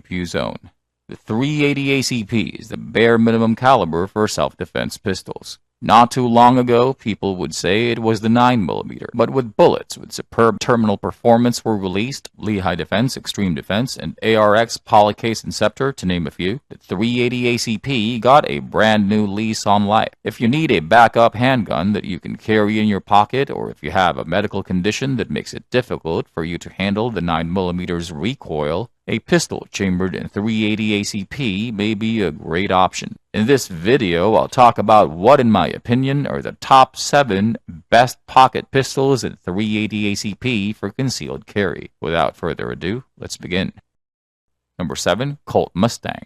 PEWPEW zone. The 380 ACP is the bare minimum caliber for self-defense pistols. Not too long ago, people would say it was the 9mm, but with bullets with superb terminal performance were released, Lehigh Defense, Xtreme Defense, and ARX Polycase Inceptor, to name a few, the 380 ACP got a brand new lease on life. If you need a backup handgun that you can carry in your pocket, or if you have a medical condition that makes it difficult for you to handle the 9mm recoil, a pistol chambered in 380 ACP may be a great option. In this video, I'll talk about what, in my opinion, are the top 7 best pocket pistols in 380 ACP for concealed carry. Without further ado, let's begin. Number 7. Colt Mustang.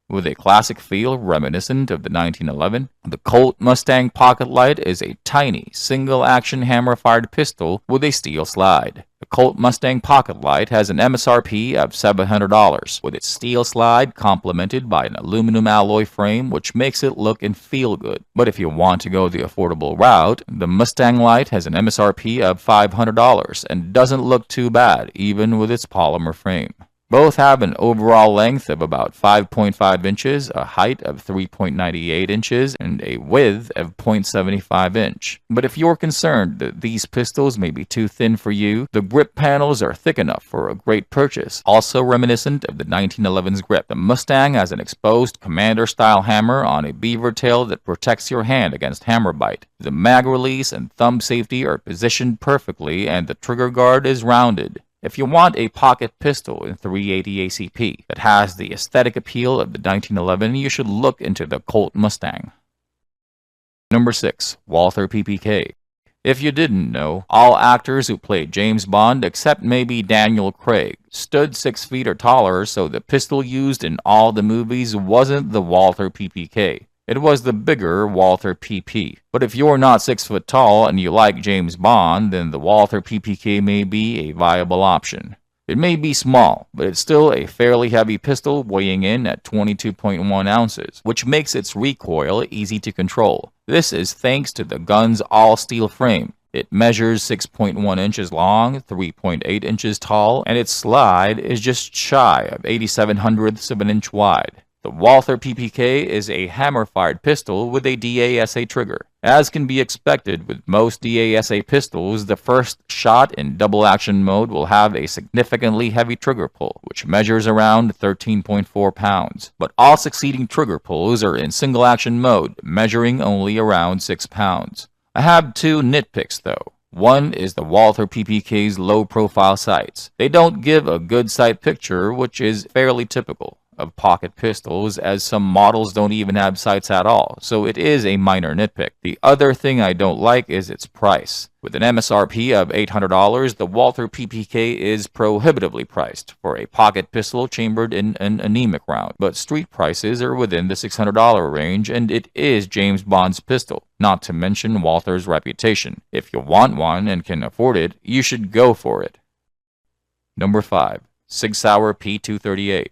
With a classic feel reminiscent of the 1911, the Colt Mustang Pocket Light is a tiny, single-action hammer-fired pistol with a steel slide. The Colt Mustang Pocket Light has an MSRP of $700, with its steel slide complemented by an aluminum alloy frame which makes it look and feel good. But if you want to go the affordable route, the Mustang Light has an MSRP of $500 and doesn't look too bad, even with its polymer frame. Both have an overall length of about 5.5 inches, a height of 3.98 inches, and a width of 0.75 inch. But if you're concerned that these pistols may be too thin for you, the grip panels are thick enough for a great purchase. Also reminiscent of the 1911's grip, the Mustang has an exposed commander-style hammer on a beaver tail that protects your hand against hammer bite. The mag release and thumb safety are positioned perfectly, and the trigger guard is rounded. If you want a pocket pistol in 380 ACP that has the aesthetic appeal of the 1911, you should look into the Colt Mustang. Number 6. Walther PPK. If you didn't know, all actors who played James Bond, except maybe Daniel Craig, stood 6 feet or taller, so the pistol used in all the movies wasn't the Walther PPK. It was the bigger Walther PP. But if you're not 6 foot tall and you like James Bond, then the Walther PPK may be a viable option. It may be small, but it's still a fairly heavy pistol weighing in at 22.1 ounces, which makes its recoil easy to control. This is thanks to the gun's all-steel frame. It measures 6.1 inches long, 3.8 inches tall, and its slide is just shy of 0.87 of an inch wide. The Walther PPK is a hammer-fired pistol with a DASA trigger. As can be expected with most DASA pistols, the first shot in double-action mode will have a significantly heavy trigger pull, which measures around 13.4 pounds. But all succeeding trigger pulls are in single-action mode, measuring only around 6 pounds. I have 2 nitpicks, though. One is the Walther PPK's low-profile sights. They don't give a good sight picture, which is fairly typical of pocket pistols, as some models don't even have sights at all, so it is a minor nitpick. The other thing I don't like is its price. With an MSRP of $800, the Walther PPK is prohibitively priced for a pocket pistol chambered in an anemic round, but street prices are within the $600 range, and it is James Bond's pistol, not to mention Walther's reputation. If you want one and can afford it, you should go for it. Number 5. Sig P238.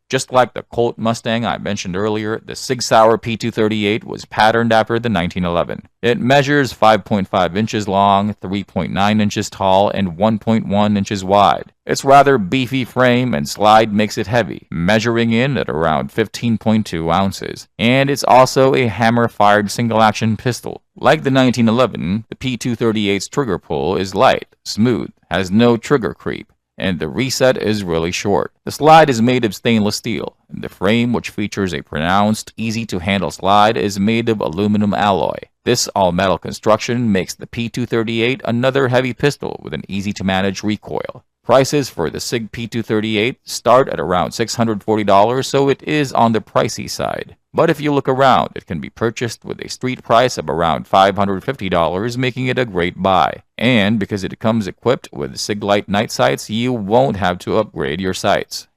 Just like the Colt Mustang I mentioned earlier, the Sig P238 was patterned after the 1911. It measures 5.5 inches long, 3.9 inches tall, and 1.1 inches wide. Its rather beefy frame and slide makes it heavy, measuring in at around 15.2 ounces. And it's also a hammer-fired single-action pistol. Like the 1911, the P238's trigger pull is light, smooth, has no trigger creep, and the reset is really short. The slide is made of stainless steel, and the frame, which features a pronounced, easy-to-handle slide, is made of aluminum alloy. This all-metal construction makes the P238 another heavy pistol with an easy-to-manage recoil. Prices for the Sig P238 start at around $640, so it is on the pricey side. But if you look around, it can be purchased with a street price of around $550, making it a great buy. And because it comes equipped with Sig Light night sights, you won't have to upgrade your sights.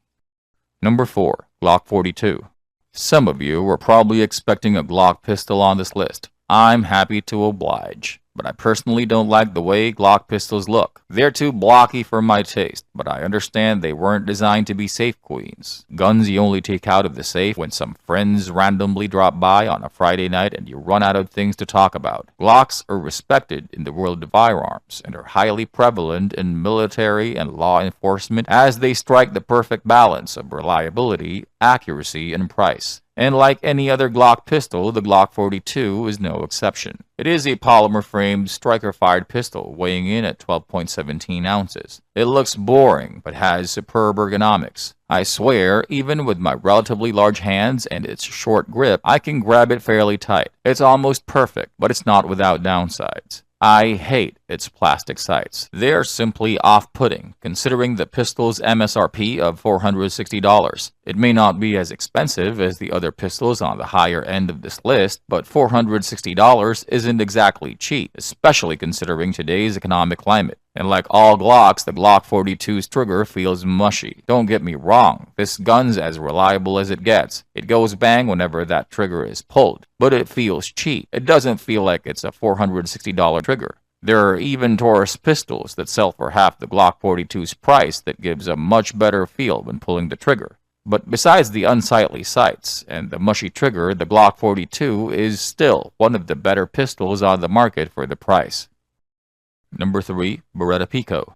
Number 4. Glock 42. Some of you were probably expecting a Glock pistol on this list. I'm happy to oblige. but I personally don't like the way Glock pistols look. They're too blocky for my taste, but I understand they weren't designed to be safe queens. Guns you only take out of the safe when some friends randomly drop by on a Friday night and you run out of things to talk about. Glocks are respected in the world of firearms and are highly prevalent in military and law enforcement as they strike the perfect balance of reliability, accuracy, and price. And like any other Glock pistol, the Glock 42 is no exception. It is a polymer-framed, striker-fired pistol weighing in at 12.17 ounces. It looks boring, but has superb ergonomics. I swear, even with my relatively large hands and its short grip, I can grab it fairly tight. It's almost perfect, but it's not without downsides. I hate its plastic sights. They are simply off-putting, considering the pistol's MSRP of $460. It may not be as expensive as the other pistols on the higher end of this list, but $460 isn't exactly cheap, especially considering today's economic climate. And like all Glocks, the Glock 42's trigger feels mushy. Don't get me wrong, this gun's as reliable as it gets. It goes bang whenever that trigger is pulled, but it feels cheap. It doesn't feel like it's a $460 trigger. There are even Taurus pistols that sell for half the Glock 42's price that gives a much better feel when pulling the trigger. But besides the unsightly sights and the mushy trigger, the Glock 42 is still one of the better pistols on the market for the price. Number 3. Beretta Pico.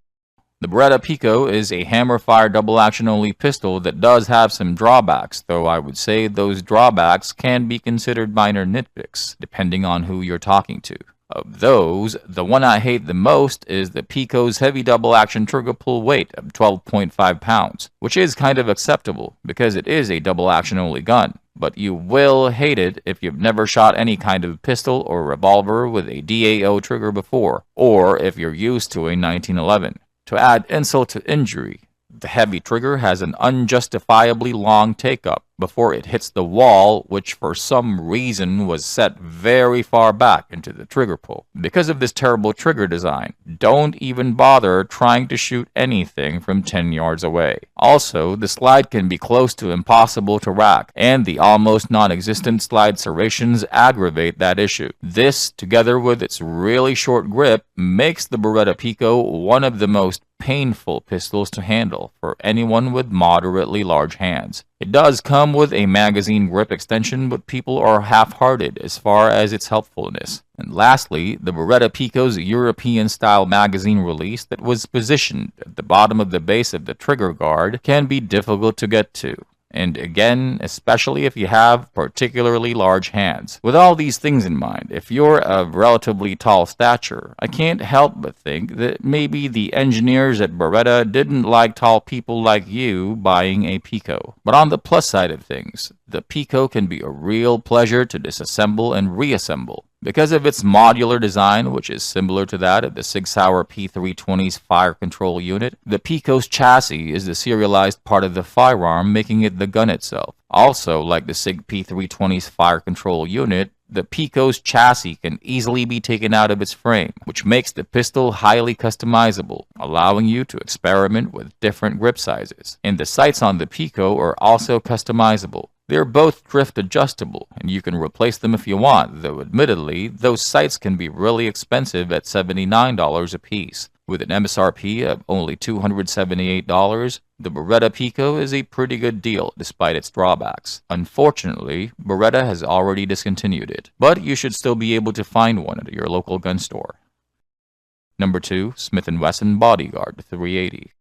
The Beretta Pico is a hammer-fire double-action-only pistol that does have some drawbacks, though I would say those drawbacks can be considered minor nitpicks, depending on who you're talking to. Of those, the one I hate the most is the Pico's heavy double-action trigger pull weight of 12.5 pounds, which is kind of acceptable because it is a double-action-only gun. But you will hate it if you've never shot any kind of pistol or revolver with a DAO trigger before, or if you're used to a 1911. To add insult to injury, the heavy trigger has an unjustifiably long take-up before it hits the wall, which for some reason was set very far back into the trigger pull. Because of this terrible trigger design, don't even bother trying to shoot anything from 10 yards away. Also, the slide can be close to impossible to rack, and the almost non-existent slide serrations aggravate that issue. This, together with its really short grip, makes the Beretta Pico one of the most painful pistols to handle for anyone with moderately large hands. It does come with a magazine grip extension, but people are half-hearted as far as its helpfulness. And lastly, the Beretta Pico's European-style magazine release that was positioned at the bottom of the base of the trigger guard can be difficult to get to. And again, especially if you have particularly large hands. With all these things in mind, if you're of relatively tall stature, I can't help but think that maybe the engineers at Beretta didn't like tall people like you buying a Pico. But on the plus side of things, the Pico can be a real pleasure to disassemble and reassemble. Because of its modular design, which is similar to that of the Sig P238's fire control unit, the Pico's chassis is the serialized part of the firearm, making it the gun itself. Also, like the Sig P238's fire control unit, the Pico's chassis can easily be taken out of its frame, which makes the pistol highly customizable, allowing you to experiment with different grip sizes. And the sights on the Pico are also customizable. They're both drift adjustable, and you can replace them if you want, though admittedly, those sights can be really expensive at $79 a piece. With an MSRP of only $278, the Beretta Pico is a pretty good deal despite its drawbacks. Unfortunately, Beretta has already discontinued it, but you should still be able to find one at your local gun store. Number 2. Smith & Wesson Bodyguard 380.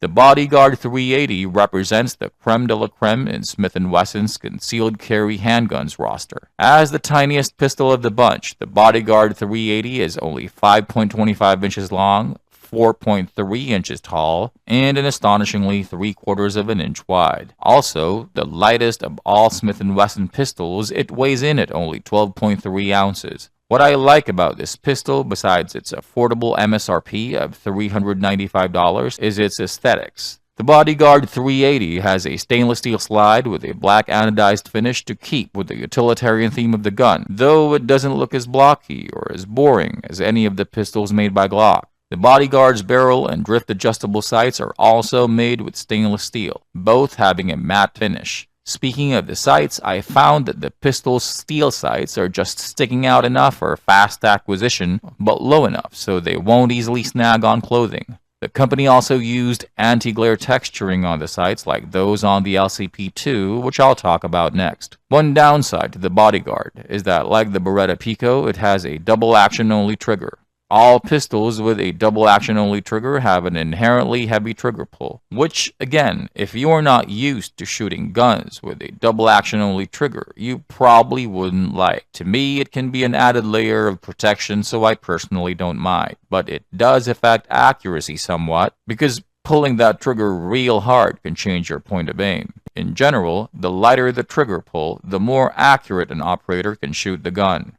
The Bodyguard 380 represents the creme de la creme in Smith & Wesson's concealed carry handguns roster. As the tiniest pistol of the bunch, the Bodyguard 380 is only 5.25 inches long, 4.3 inches tall, and an astonishingly 3/4 of an inch wide. Also, the lightest of all Smith & Wesson pistols, it weighs in at only 12.3 ounces. What I like about this pistol, besides its affordable MSRP of $395, is its aesthetics. The Bodyguard 380 has a stainless steel slide with a black anodized finish to keep with the utilitarian theme of the gun, though it doesn't look as blocky or as boring as any of the pistols made by Glock. The Bodyguard's barrel and drift adjustable sights are also made with stainless steel, both having a matte finish. Speaking of the sights, I found that the pistol's steel sights are just sticking out enough for fast acquisition, but low enough so they won't easily snag on clothing. The company also used anti-glare texturing on the sights like those on the LCP2, which I'll talk about next. One downside to the Bodyguard is that, like the Beretta Pico, it has a double action only trigger. All pistols with a double action only trigger have an inherently heavy trigger pull, which, again, if you are not used to shooting guns with a double action only trigger, you probably wouldn't like. To me, it can be an added layer of protection, so I personally don't mind, but it does affect accuracy somewhat, because pulling that trigger real hard can change your point of aim. In general, the lighter the trigger pull, the more accurate an operator can shoot the gun.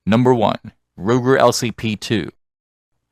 Number 1. Ruger LCP2.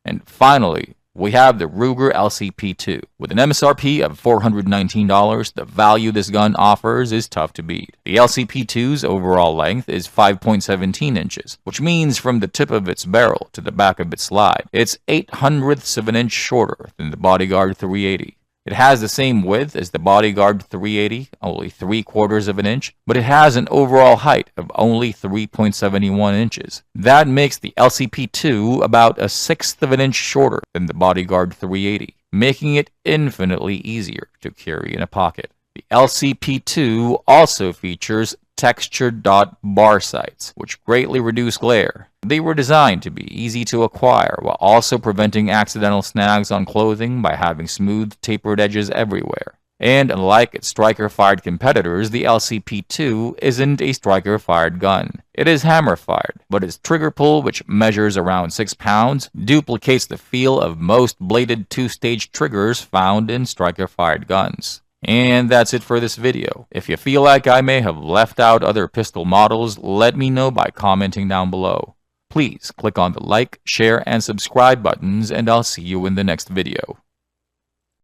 And finally, we have the Ruger LCP2. With an MSRP of $419, the value this gun offers is tough to beat. The LCP2's overall length is 5.17 inches, which means from the tip of its barrel to the back of its slide, it's 0.08 of an inch shorter than the Bodyguard 380. It has the same width as the Bodyguard 380, only 3/4 of an inch, but it has an overall height of only 3.71 inches. That makes the LCP2 about 1/6 of an inch shorter than the Bodyguard 380, making it infinitely easier to carry in a pocket. The LCP2 also features textured dot bar sights, which greatly reduce glare. They were designed to be easy to acquire while also preventing accidental snags on clothing by having smooth, tapered edges everywhere. And unlike its striker-fired competitors, the LCP2 isn't a striker-fired gun. It is hammer-fired, but its trigger pull, which measures around 6 pounds, duplicates the feel of most bladed two-stage triggers found in striker-fired guns. And that's it for this video. If you feel like I may have left out other pistol models, let me know by commenting down below. Please click on the like, share, and subscribe buttons, and I'll see you in the next video.